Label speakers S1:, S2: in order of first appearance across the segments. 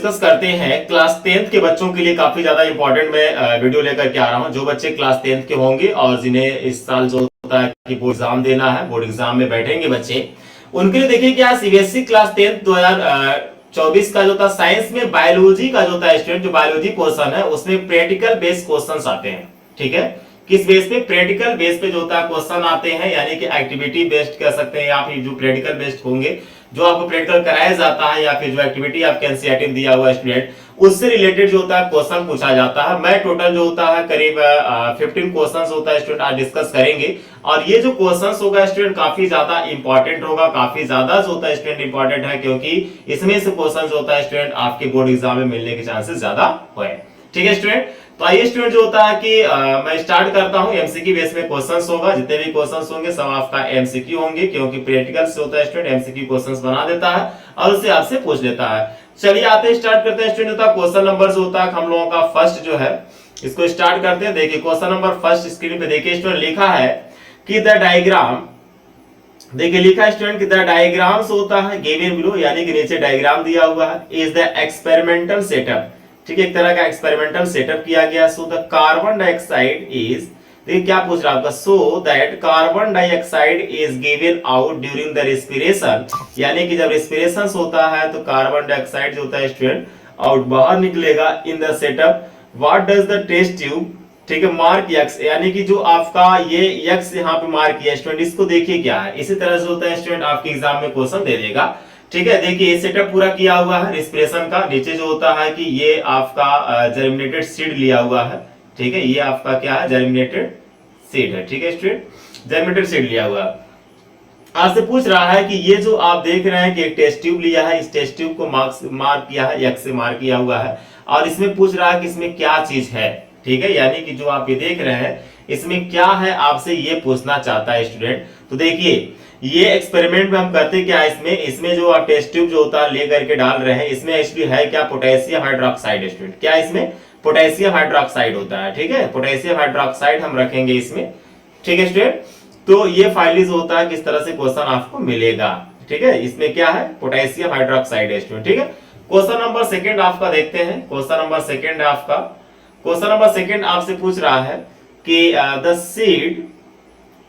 S1: Discuss करते हैं class 10th के बच्चों के लिए काफी ज्यादा इंपॉर्टेंट मैं वीडियो लेकर के आ रहा हूं। जो बच्चे क्लास 10th के होंगे और जिन्हें इस साल जो होता है कि बोर्ड एग्जाम देना है, बोर्ड एग्जाम में बैठेंगे बच्चे, उनके लिए देखिए क्या सीबीएसई क्लास 10th 2024 का जो था साइंस में बायोलॉजी का जो था स्टूडेंट, जो बायोलॉजी पोर्शन है उसमें प्रैक्टिकल बेस्ड क्वेश्चंस आते हैं। ठीक है, किस बेस पे? प्रैक्टिकल बेस पे जो होता है क्वेश्चन आते हैं, यानी कि एक्टिविटी बेस्ड कह सकते हैं, या फिर जो प्रैक्टिकल बेस्ड होंगे, जो आपको प्रैक्टिकल कराया जाता है, या फिर जो एक्टिविटी आपके एनसीईआरटी में दिया हुआ है स्टूडेंट, उससे रिलेटेड जो होता है क्वेश्चन पूछा जाता है। मैं टोटल जो होता है करीब 15 क्वेश्चंस होता है स्टूडेंट, आज डिस्कस करेंगे। और ये जो क्वेश्चंस होगा स्टूडेंट काफी ज्यादा इंपॉर्टेंट होगा, काफी ज्यादा जो होता है स्टूडेंट इंपॉर्टेंट है, क्योंकि इसमें से क्वेश्चन जो होता है स्टूडेंट आपके बोर्ड एग्जाम में मिलने के चांसेस ज्यादा है। ठीक है स्टूडेंट, तो आइए स्टूडेंट जो होता है कि मैं स्टार्ट करता हूं। एमसीक्यू बेस में क्वेश्चंस होगा, जितने भी क्वेश्चंस होंगे सब आपका एमसीक्यू होंगे, क्योंकि प्रैक्टिकल से होता है स्टूडेंट एमसीक्यू क्वेश्चंस बना देता है और उससे आपसे पूछ लेता है। चलिए आते हैं, स्टार्ट करते हैं स्टूडेंट। होता है क्वेश्चन नंबर जो होता है हम लोगों का फर्स्ट जो है, इसको स्टार्ट करते हैं। देखिए क्वेश्चन नंबर फर्स्ट स्क्रीन पे देखिए स्टूडेंट, लिखा है कि द डायग्राम, देखिए लिखा है स्टूडेंट कि द डायग्राम्स होता है गिवन बिलो, यानी कि नीचे डायग्राम दिया हुआ है, इज द एक्सपेरिमेंटल सेटअप। ठीक है, एक तरह का एक्सपेरिमेंटल सेटअप किया गया। So the carbon dioxide is, देखिए क्या पूछ रहा है आपका, so that carbon dioxide is given out during the respiration, यानी कि जब रेस्पिरेशन होता है तो कार्बन डाइऑक्साइड जो होता है स्टूडेंट आउट बाहर निकलेगा in the setup. What does the test tube, ठीक है, मार्क एक्स, यानी कि जो आपका ये एक्स यहाँ पे मार्क किया स्टूडेंट, इसको देखिए क्या है। इसी तरह से होता है स्टूडेंट आपके एग्जाम में क्वेश्चन दे देगा। ठीक है, देखिए ये सेटअप पूरा किया हुआ है रेस्पिरेशन का। नीचे जो होता है कि ये आपका जर्मिनेटेड सीड लिया हुआ है। ठीक है, ये आपका क्या है, जर्मिनेटेड सीड है। ठीक है स्टूडेंट, जर्मिनेटेड सीड लिया हुआ है। आपसे पूछ रहा है कि ये जो आप देख रहे हैं कि एक टेस्ट ट्यूब लिया है, इस टेस्ट ट्यूब को मार्क किया है, एक्स से मार्क किया हुआ है, और इसमें पूछ रहा है कि इसमें क्या चीज है। ठीक है, यानी कि जो आप ये देख रहे हैं इसमें क्या है, आपसे ये पूछना चाहता है स्टूडेंट। तो देखिए ये एक्सपेरिमेंट में हम करते क्या, इसमें जो आप टेस्ट ट्यूब जो होता है ले करके डाल रहे हैं, इसमें एक्चुअली है क्या, पोटेशियम हाइड्रोक्साइड स्टूडेंट। क्या इसमें पोटेशियम हाइड्रोक्साइड होता है। ठीक है, पोटेशियम हाइड्रोक्साइड हम रखेंगे इसमें। ठीक है स्टूडेंट, तो ये फाइनली जो होता है किस तरह से क्वेश्चन आपको मिलेगा। ठीक है, इसमें क्या है, पोटेशियम हाइड्रोक्साइड स्टूडेंट। ठीक है, क्वेश्चन नंबर सेकंड आपका देखते हैं। क्वेश्चन नंबर सेकंड आपका, क्वेश्चन नंबर सेकंड आपसे पूछ रहा है कि the seed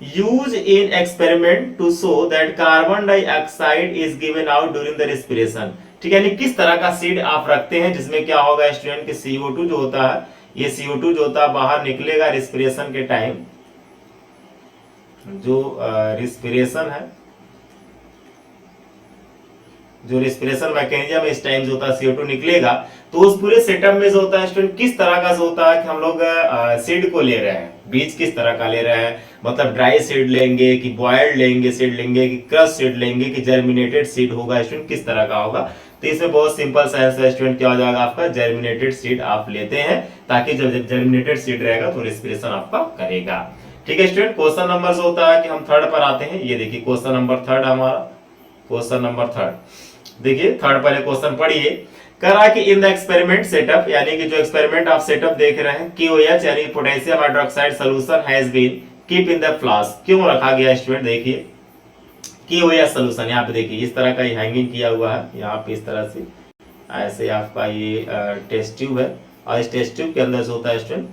S1: use in experiment to show that carbon dioxide is given out during the respiration. ठीक है, यानी किस तरह का सीड आप रखते हैं जिसमें क्या होगा स्टूडेंट कि CO2 जो होता है, ये CO2 जो होता है बाहर निकलेगा रेस्पिरेशन के टाइम। जो रेस्पिरेशन है, जो रेस्पिरेशन मैकेनिज्म इस टाइम जो होता है CO2 निकलेगा, तो उस पूरे सेटअप में जो होता है स्टूडेंट किस तरह का जो होता है कि हम लोग सीड को ले रहे हैं, बीज किस तरह का ले रहे हैं, मतलब ड्राई सीड लेंगे कि बॉयल्ड लेंगे सीड लेंगे कि क्रश सीड लेंगे कि जर्मिनेटेड सीड होगा स्टूडेंट, किस तरह का होगा। तो इसमें बहुत सिंपल सा आंसर स्टूडेंट क्या हो जाएगा आपका, जर्मिनेटेड सीड आप लेते हैं, ताकि जब जर्मिनेटेड सीड रहेगा तो रेस्पिरेशन आपका करेगा। ठीक है स्टूडेंट, क्वेश्चन नंबर जो होता है कि हम थर्ड पर आते हैं। ये देखिए क्वेश्चन नंबर थर्ड हमारा, क्वेश्चन नंबर थर्ड देखिए, थर्ड पहले क्वेश्चन पढ़िए। करा कि इन द एक्सपेरिमेंट सेटअप, यानी कि जो एक्सपेरिमेंट आप सेटअप देख रहे हैं, KOH यानी potassium hydroxide solution has been keep in the flask, क्यों रखा गया स्टूडेंट। देखिए KOH सॉल्यूशन यहाँ पे देखिए इस तरह का ये हैंगिंग किया हुआ है, यहाँ पे इस तरह से ऐसे आपका ये टेस्ट ट्यूब है, और इस टेस्ट ट्यूब के अंदर जो होता है स्टूडेंट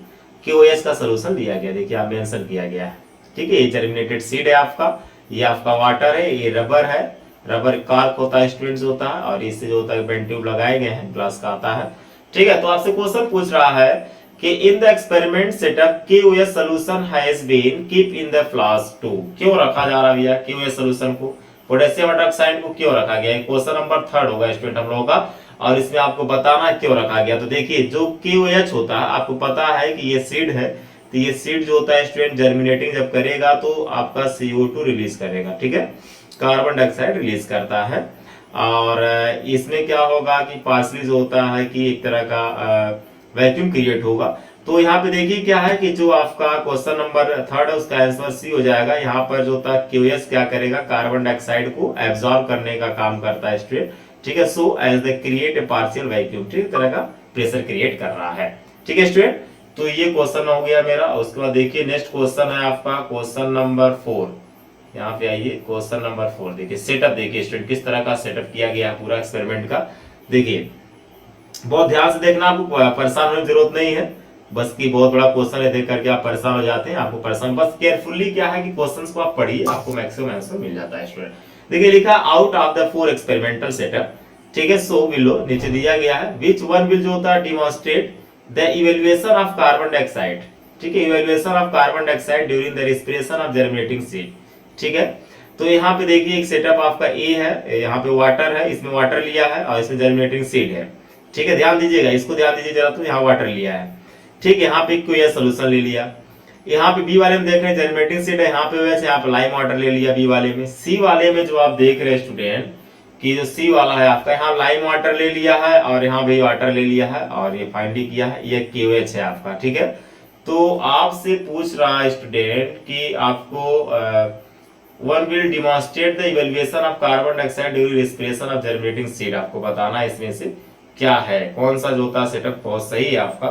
S1: KOH का सॉल्यूशन दिया गया, देखिए आप मेंशन किया गया है। ठीक है, ये जर्मिनेटेड सीड है आपका, ये आपका वाटर है, ये रबर है, रबर कार्क होता है स्टूडेंट्स होता है, और इससे जो होता है बेंड ट्यूब लगाए गए हैं, ग्लास का आता है। ठीक है, तो आपसे क्वेश्चन पूछ रहा है कि in the experiment setup KOH solution has been keep in the flask to, क्यों रखा जा रहा है KOH सॉल्यूशन को, पोटेशियम हाइड्रोक्साइड को क्यों रखा गया है। क्वेश्चन नंबर थर्ड होगा स्टूडेंट हम लोगों का, और इसमें आपको बताना क्यों रखा गया। तो देखिए जो KOH होता है, आपको पता है कि ये सीड है, तो ये सीड जो होता है स्टूडेंट जर्मिनेटिंग जब करेगा तो आपका CO2 रिलीज करेगा। ठीक है, कार्बन डाइऑक्साइड रिलीज करता है, और इसमें क्या होगा कि पार्सली जो होता है कि एक तरह का वैक्यूम क्रिएट होगा। तो यहाँ पे देखिए क्या है कि जो आपका क्वेश्चन नंबर थर्ड है उसका आंसर सी हो जाएगा। यहाँ पर जो होता है KOH क्या करेगा, कार्बन डाइऑक्साइड को एब्जॉर्ब करने का काम करता है स्टूडेंट। ठीक है, so as the create a partial vacuum, ठीक तरह का प्रेशर क्रिएट कर रहा है। ठीक है स्टूडेंट, तो ये क्वेश्चन हो गया मेरा। उसके बाद देखिए नेक्स्ट क्वेश्चन है आपका क्वेश्चन नंबर 4। यहाँ पे आइए क्वेश्चन नंबर 4 देखिए, सेटअप देखिए स्टूडेंट किस तरह का सेटअप किया गया है पूरा एक्सपेरिमेंट का। देखिए बहुत ध्यान से देखना, आपको परेशान होने की जरूरत नहीं है, बस की बहुत बड़ा क्वेश्चन है देख करके आप परेशान हो जाते हैं, आपको परेशान, बस केयरफुली क्या है कि क्वेश्चंस को आप पढ़िए, आपको मैक्सिमम आंसर मिल जाता है स्टूडेंट। देखिए लिखा out of the 4 experimental setup, ठीक है, सो बिलो नीचे दिया गया है, विच वन विल जो होता है demonstrate the evaluation of carbon dioxide, ठीक है, evaluation of carbon dioxide during the respiration of germinating seed, ठीक है। तो यहाँ पे देखिए एक सेटअप आपका ए है, यहाँ पे वाटर है, इसमें वाटर लिया है और इसमें जर्मिनेटिंग सीड है, ठीक है, ध्यान दीजिएगा, इसको ध्यान दीजिए जरा, तो यहाँ वाटर लिया है, ठीक है, यहाँ पे कोई सोल्यूशन ले लिया, यहाँ पे बी वाले में देख रहे हैं जर्मिनेटिंग सीड है, यहाँ पे वैसे यहाँ पे लाइम वाटर ले लिया बी वाले में। सी वाले में जो आप देख रहे हैं स्टूडेंट कि जो सी वाला है आपका, यहाँ लाइम वाटर ले लिया है और यहाँ भी वाटर ले लिया है और ये फाइंड किया है, ये KOH है आपका, ठीक है। तो आपसे पूछ रहा है स्टूडेंट कि आपको one will demonstrate the evaluation of carbon dioxide during respiration of germinating seed, आपको बताना है इसमें से क्या है, कौन सा जो होता सेटअप बहुत सही है आपका।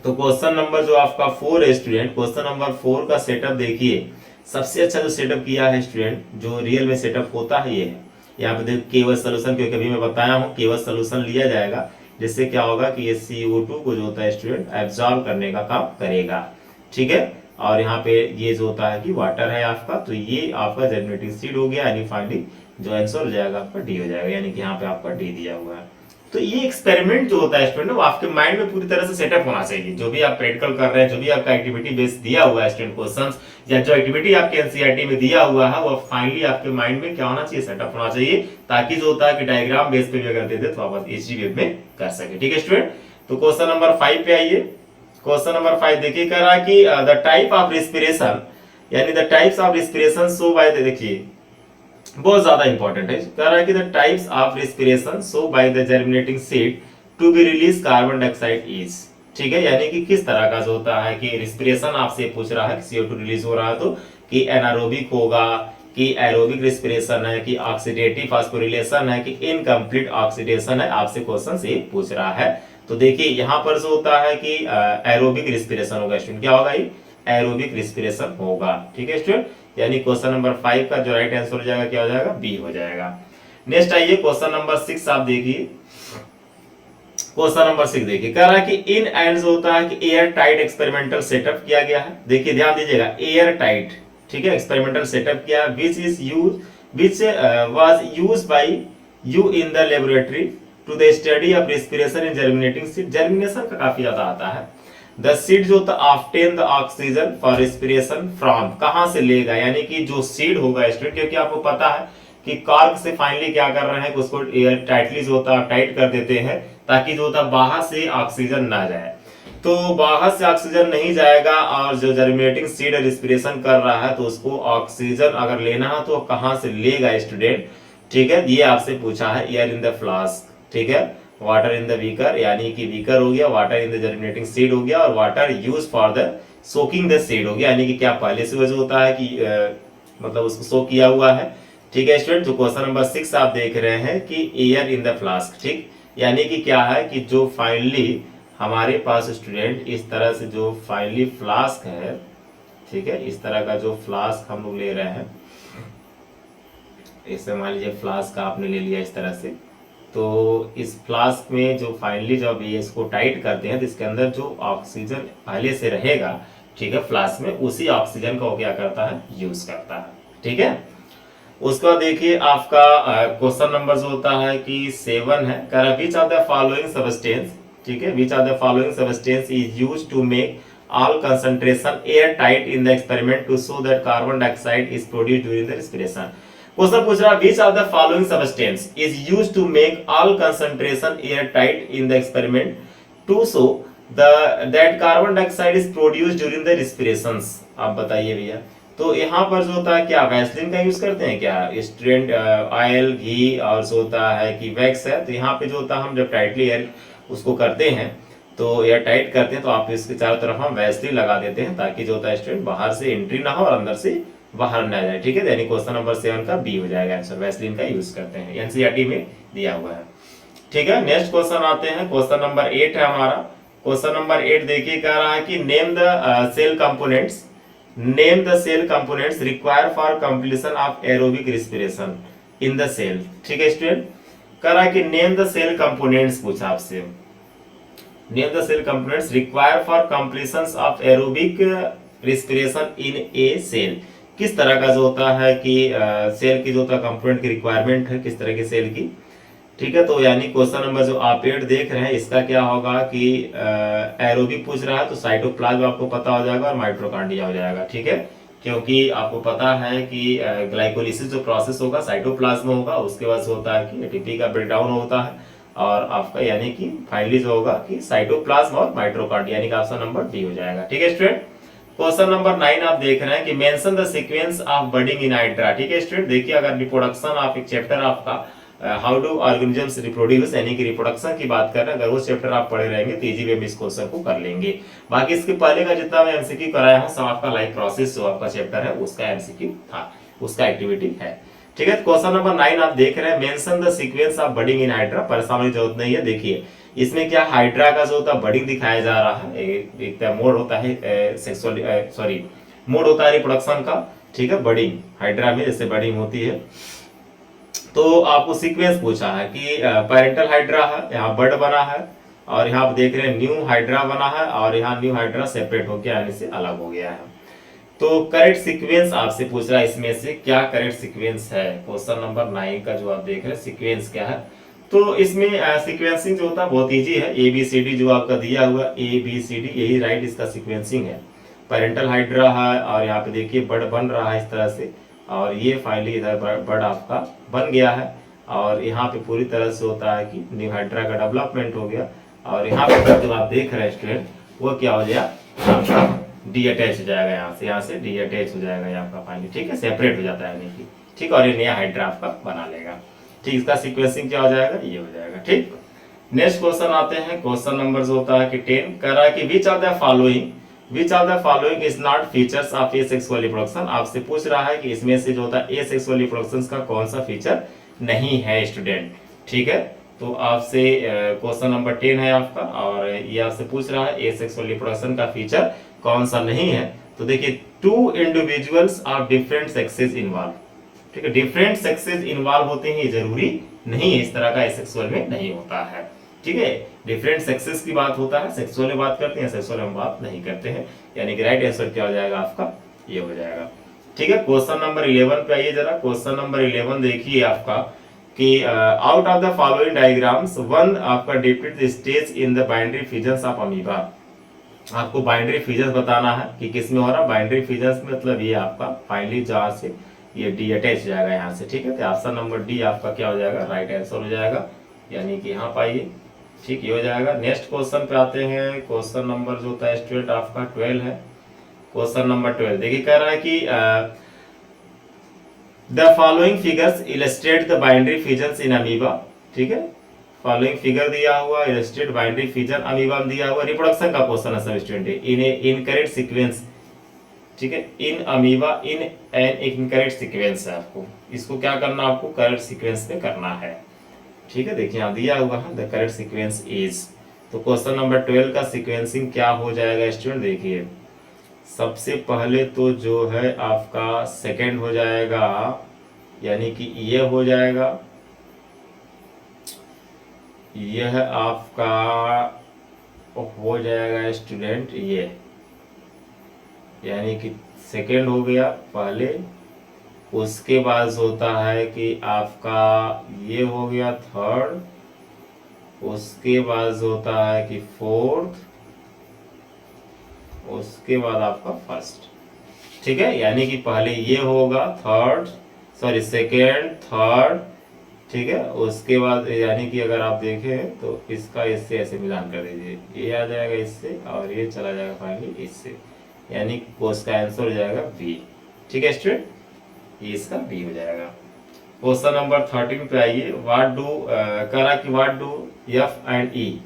S1: तो क्वेश्चन नंबर जो आपका 4 है स्टूडेंट, क्वेश्चन नंबर 4 का सेटअप देखिए, सबसे अच्छा जो सेटअप किया है स्टूडेंट, जो रियल में सेटअप होता है ये है, यहाँ पे देखो केवल सोल्यूशन, क्योंकि अभी मैं बताया हूँ केवल सोल्यूशन लिया जाएगा, जिससे क्या होगा कि ये CO2 को जो होता है स्टूडेंट एब्जॉर्ब करने का काम करेगा, ठीक है। और यहाँ पे ये जो होता है कि वाटर है आपका, तो ये आपका जर्मिनेटिंग सीड हो गया, यानी फाइनली जो आंसर हो जाएगा आपका डी हो जाएगा, यानी कि यहाँ पे आपका डी दिया हुआ है। तो ये एक्सपेरिमेंट जो होता है स्टूडेंट, वो आपके माइंड में पूरी तरह से सेटअप होना चाहिए, जो भी आप प्रैक्टिकल कर रहे हैं, जो भी आपका एक्टिविटी बेस दिया हुआ है स्टूडेंट क्वेश्चंस, या जो एक्टिविटी आपके एनसीईआरटी में दिया हुआ है, वो फाइनली आपके माइंड में क्या होना चाहिए, सेटअप होना चाहिए, ताकि जो होता है कि डायग्राम बेस पे भी अगर दे दे तो आप इजी वे में कर सके, ठीक है स्टूडेंट। तो क्वेश्चन नंबर 5 पे आइए। क्वेश्चन नंबर 5 देखिए, कह रहा है कि द टाइप ऑफ रेस्पिरेशन, यानी the types of respiration show by, देखिए बहुत ज्यादा इंपॉर्टेंट है, कह रहा है कि the types of respiration show by the germinating seed to be release carbon dioxide is, ठीक है, यानी कि किस तरह का जो होता है कि रेस्पिरेशन आपसे पूछ रहा है कि CO2 रिलीज हो रहा है, तो कि एनारोबिक होगा, कि एरोबिक रेस्पिरेशन है, कि ऑक्सीडेटिव फास्फोरिलेशन है, कि इनकम्प्लीट ऑक्सीडेशन है, आपसे क्वेश्चन से पूछ रहा है। तो देखिए यहाँ पर जो होता है कि एरोबिक रेस्पिरेशन होगा स्टूडेंट, क्या होगा ये, एरोबिक रेस्पिरेशन होगा, ठीक है स्टूडेंट, यानी क्वेश्चन नंबर 5 का जो राइट आंसर हो जाएगा क्या हो जाएगा, बी हो जाएगा। नेक्स्ट आइए क्वेश्चन नंबर 6, आप देखिए क्वेश्चन नंबर 6 देखिए, कह रहा है कि इन एंड होता है कि एयर टाइट एक्सपेरिमेंटल सेटअप किया गया है, देखिए ध्यान दीजिएगा, एयर टाइट, ठीक है, एक्सपेरिमेंटल सेटअप किया, which is use, which was used by you in the laboratory to the study of respiration in germinating seed, germination का काफी ज्यादा आता है। द सीड जो obtain the oxygen for respiration from, कहां से लेगा, यानी कि जो सीड होगा स्टूडेंट, क्योंकि आपको पता है कि कार्क से फाइनली क्या कर रहे हैं कि उसको एयर टाइटली जो होता है टाइट कर देते हैं, ताकि जो होता है बाहर से ऑक्सीजन ना जाए, तो बाहर से ऑक्सीजन नहीं जाएगा, और जो जर्मिनेटिंग सीड रेस्पिरेशन कर रहा है तो उसको ऑक्सीजन अगर लेना है तो कहां से लेगा स्टूडेंट, ठीक है, ये आपसे पूछा है, एयर इन द फ्लास्क, ठीक है, वाटर इन द बीकर, यानी कि बीकर हो गया, water in the germinating seed हो गया, और water use for the soaking the seed हो गया, यानी कि क्या पहले से वजह होता है कि मतलब उसको सोक किया हुआ है, ठीक है स्टूडेंट। तो क्वेश्चन नंबर 6 आप देख रहे हैं कि एयर इन द फ्लास्क, ठीक, यानी कि क्या है कि जो फाइनली हमारे पास स्टूडेंट इस तरह से जो फाइनली फ्लास्क है, ठीक है, इस तरह का जो फ्लास्क हम लोग ले रहे हैं, इसे मान लीजिए फ्लास्क आपने ले लिया इस तरह से, तो इस फ्लास्क में जो फाइनली जब ये इसको टाइट करते हैं तो इसके अंदर जो ऑक्सीजन पहले से रहेगा, ठीक है, फ्लास्क में, उसी ऑक्सीजन का वो क्या करता है, यूज करता है, ठीक है। उसका देखिए आपका क्वेश्चन नंबर जो होता है कि 7 है, कह रहा which of the following substance, ठीक है, which of the following substance is used to make all concentration air tight in the experiment to show that carbon dioxide is produced during the respiration। Question पूछ रहा है which of the following substance is used to make all concentration air tight in the experiment to show the that carbon dioxide is produced during the respirations, आप बताइए भैया। तो यहाँ पर जो होता है क्या वैसलीन का यूज करते हैं क्या स्टूडेंट, ऑयल, घी, और जो होता है कि वैक्स है, तो यहाँ पे जो होता है हम जब टाइटली एयर उसको करते हैं तो एयर टाइट करते हैं तो आप इसके चारों तरफ हम वैसलीन लगा देते हैं, ताकि जो होता है स्टूडेंट बाहर से एंट्री ना हो और अंदर से बाहर ना जाए, ठीक है, यानी क्वेश्चन नंबर 7 का बी हो जाएगा आंसर, वैसलीन का यूज करते हैं, एनसीईआरटी में दिया हुआ है, ठीक है। नेक्स्ट क्वेश्चन आते हैं, क्वेश्चन नंबर 8 है हमारा। क्वेश्चन नंबर 8 देखिए, कह रहा है कि name the cell components, name the cell components require for completion of aerobic respiration in the cell, ठीक है स्टूडेंट। करा कि नेम द सेल कंपोनेंट्स पूछा आपसे। Name the cell components require for completion of aerobic respiration in a cell. किस तरह का जो होता है कि सेल की जो होता है कंपोनेंट की रिक्वायरमेंट है, किस तरह की सेल की। ठीक है, तो यानी क्वेश्चन नंबर जो आप 8 देख रहे हैं इसका क्या होगा कि एरोबिक पूछ रहा है तो साइटोप्लाज्म आपको पता हो जाएगा और माइटोकॉन्ड्रिया हो जाएगा। ठीक है, क्योंकि आपको पता है कि ग्लाइकोलिसिस जो प्रोसेस होगा साइटोप्लाज्म में होगा, उसके बाद जो होता है कि एटीपी का ब्रेकडाउन होता है और आपका यानी कि फाइनली जो होगा कि साइटोप्लाज्म और माइटोकॉन्ड्रिया, यानी कि ऑप्शन नंबर डी हो जाएगा। ठीक है स्टूडेंट, क्वेश्चन नंबर 9 आप देख रहे हैं कि mention the sequence of budding in hydra. ठीक है स्टूडेंट, देखिए अगर रिप्रोडक्शन ऑफ एक चैप्टर आपका हाउ डू ऑर्गेनिजम्स रिप्रोड्यूस यानी कि रिप्रोडक्शन की बात कर रहे हैं, अगर वो चैप्टर आप पढ़े रहेंगे तो इजी वे में इस क्वेश्चन को कर लेंगे। बाकी इसके पहले का जितना मैं एमसीक्यू कराया हूं सब आपका लाइफ प्रोसेस जो आपका चैप्टर है उसका एमसीक्यू था, उसका एक्टिविटी है। ठीक है, क्वेश्चन नंबर 9 आप देख रहे हैं mention the sequence of budding in hydra. परेशान होने की जरूरत नहीं है, देखिए इसमें क्या हाइड्रा का जो होता है बर्डिंग दिखाया जा रहा है, एक मोड होता है सेक्सुअल सॉरी मोड होता है रिप्रोडक्शन का। ठीक है, बर्डिंग हाइड्रा में जैसे बर्डिंग होती है, तो आपको सीक्वेंस पूछा है कि पेरेंटल हाइड्रा है, यहाँ बर्ड बना है और यहाँ आप देख रहे हैं न्यू हाइड्रा बना है और यहाँ न्यू हाइड्रा सेपरेट हो गया यानी से अलग हो गया है। तो करेक्ट सीक्वेंस आपसे पूछ रहा है इसमें से क्या करेक्ट सीक्वेंस है। क्वेश्चन नंबर 9 का जो आप देख रहे हैं सीक्वेंस क्या है, तो इसमें सीक्वेंसिंग जो होता है बहुत इजी है। ABCD जो आपका दिया हुआ ABCD यही राइट इसका सीक्वेंसिंग है। पेरेंटल हाइड्रा है और यहाँ पे देखिए बर्ड बन रहा है इस तरह से और ये फाइनली इधर बर्ड आपका बन गया है और यहाँ पे पूरी तरह से होता है कि न्यू हाइड्रा का डेवलपमेंट हो गया और यहाँ पे जो आप देख रहे हैं स्टूडेंट वो क्या हो जाएगा डी अटैच हो जाएगा, यहाँ से डी अटैच हो जाएगा ये आपका फाइनली। ठीक है, सेपरेट हो जाता है नहीं, ठीक, और ये नया हाइड्रा आपका बना लेगा। ठीक, इसका सीक्वेंसिंग क्या हो जाएगा, ये हो जाएगा। ठीक, नेक्स्ट क्वेश्चन आते हैं, क्वेश्चन नंबर जो होता है कि 10 कह रहा है कि विच of the following is not features of asexual reproduction. आपसे पूछ रहा है कि इसमें से जो होता है एसेक्सुअल रिप्रोडक्शन का कौन सा फीचर नहीं है स्टूडेंट। ठीक है, तो आपसे क्वेश्चन नंबर 10 है आपका और ये आपसे पूछ रहा है एसेक्सुअल रिप्रोडक्शन का फीचर कौन सा नहीं है। तो देखिए two individuals of different sexes involve. ठीक है, डिफरेंट सेक्सेस इन्वॉल्व होते हैं, जरूरी नहीं है इस तरह का एसेक्सुअल में नहीं होता है। ठीक है, डिफरेंट सेक्सेस की बात होता है, सेक्सुअल में बात करते हैं, सेक्सुअल में बात नहीं करते हैं, यानी कि राइट आंसर क्या हो जाएगा आपका, ये हो जाएगा। ठीक है, क्वेश्चन नंबर 11 पे आइए जरा। क्वेश्चन नंबर 11 देखिए आपका कि out of the following diagrams one आपका depict the stage in the binary fusion of amoeba. आपको बाइनरी फ्यूजन बताना है कि किसमें हो रहा है बाइनरी फ्यूजन, मतलब ये आपका फाइनली जहां से ये डी अटैच हो जाएगा यहाँ से। ठीक है, तो ऑप्शन नंबर डी आपका क्या हो जाएगा, राइट आंसर हो जाएगा, यानी कि यहाँ पाइए। ठीक, ये हो जाएगा। नेक्स्ट क्वेश्चन पे आते हैं, क्वेश्चन नंबर जो होता है स्टूडेंट आपका 12 है। क्वेश्चन नंबर 12 देखिए कह रहा है कि the following figures illustrate the binary fusion in amoeba. ठीक है, फॉलोइंग फिगर दिया हुआ इलस्ट्रेट बाइनरी फ्यूजन अमीबा में दिया हुआ, रिप्रोडक्शन का क्वेश्चन है सब स्टूडेंट, इन इनकरेक्ट सीक्वेंस। ठीक है, in amoeba in an incorrect sequence है, आपको इसको क्या करना, आपको करेक्ट सीक्वेंस पे करना है। ठीक है, देखिए यहाँ दिया हुआ है द करेक्ट सीक्वेंस इज, तो क्वेश्चन नंबर 12 का सीक्वेंसिंग क्या हो जाएगा स्टूडेंट, देखिए सबसे पहले तो जो है आपका सेकंड हो जाएगा, यानी कि ये हो जाएगा, यह आपका हो जाएगा स्टूडेंट ये, यानी कि सेकंड हो गया पहले, उसके बाद होता है कि आपका ये हो गया थर्ड, उसके बाद होता है कि फोर्थ, उसके बाद आपका फर्स्ट। ठीक है, यानी कि पहले ये होगा थर्ड सॉरी सेकेंड थर्ड। ठीक है, उसके बाद यानी कि अगर आप देखें तो इसका इससे ऐसे मिलान कर दीजिए, ये आ जाएगा इससे और ये चला जाएगा फाइनली इससे, यानी उसका आंसर हो जाएगा बी। ठीक है स्टूडेंट, ये इसका बी हो जाएगा। क्वेश्चन नंबर 13 पे आइए, व्हाट डू करा कि व्हाट डू एफ एंड ई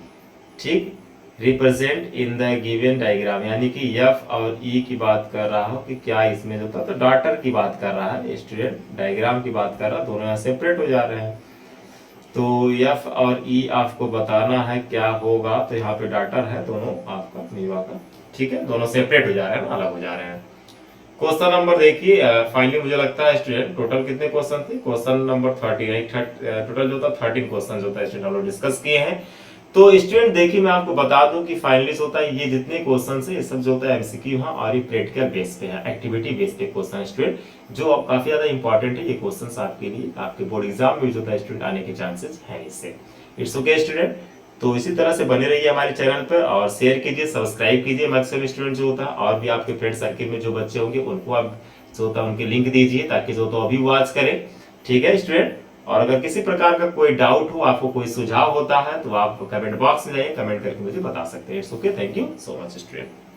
S1: ठीक represent in the given diagram, यानी कि एफ और ई की बात कर रहा हो कि क्या इसमें जो था, तो डॉटर की बात कर रहा है स्टूडेंट, डायग्राम की बात कर रहा है, दोनों यहाँ सेपरेट हो जा रहे हैं, तो एफ और ई आपको बताना है क्या होगा, तो यहाँ पे डॉटर है दोनों आपका मीवा का। ठीक है, दोनों सेपरेट हो जा रहे हैं, अलग हो जा रहे हैं। क्वेश्चन नंबर देखिए, फाइनली मुझे लगता है स्टूडेंट टोटल कितने क्वेश्चन थे, क्वेश्चन नंबर 30 टोटल जो था 13 क्वेश्चन जो था स्टूडेंट हम लोग डिस्कस किए हैं। तो स्टूडेंट देखिए मैं आपको बता दूं कि फाइनली जो होता है ये जितने क्वेश्चन है ये सब जो होता है एमसीक्यू है और ये प्रैक्टिकल बेस पे है, एक्टिविटी बेस पे क्वेश्चन स्टूडेंट जो अब काफी ज्यादा इंपॉर्टेंट है ये क्वेश्चन आपके लिए, आपके बोर्ड एग्जाम में जो होता है स्टूडेंट आने के चांसेस है इससे। इट्स ओके स्टूडेंट, तो इसी तरह से बने रहिए हमारे चैनल पर और शेयर कीजिए, सब्सक्राइब कीजिए मैक्सिमम स्टूडेंट जो होता है, और भी आपके फ्रेंड सर्किल में जो बच्चे होंगे उनको आप जो होता है उनके लिंक दीजिए ताकि जो तो अभी वॉच करें। ठीक है स्टूडेंट, और अगर किसी प्रकार का कोई डाउट हो, आपको कोई सुझाव होता है तो आप कमेंट बॉक्स में जाइए, कमेंट करके मुझे बता सकते हैं। It's okay, thank you so much student.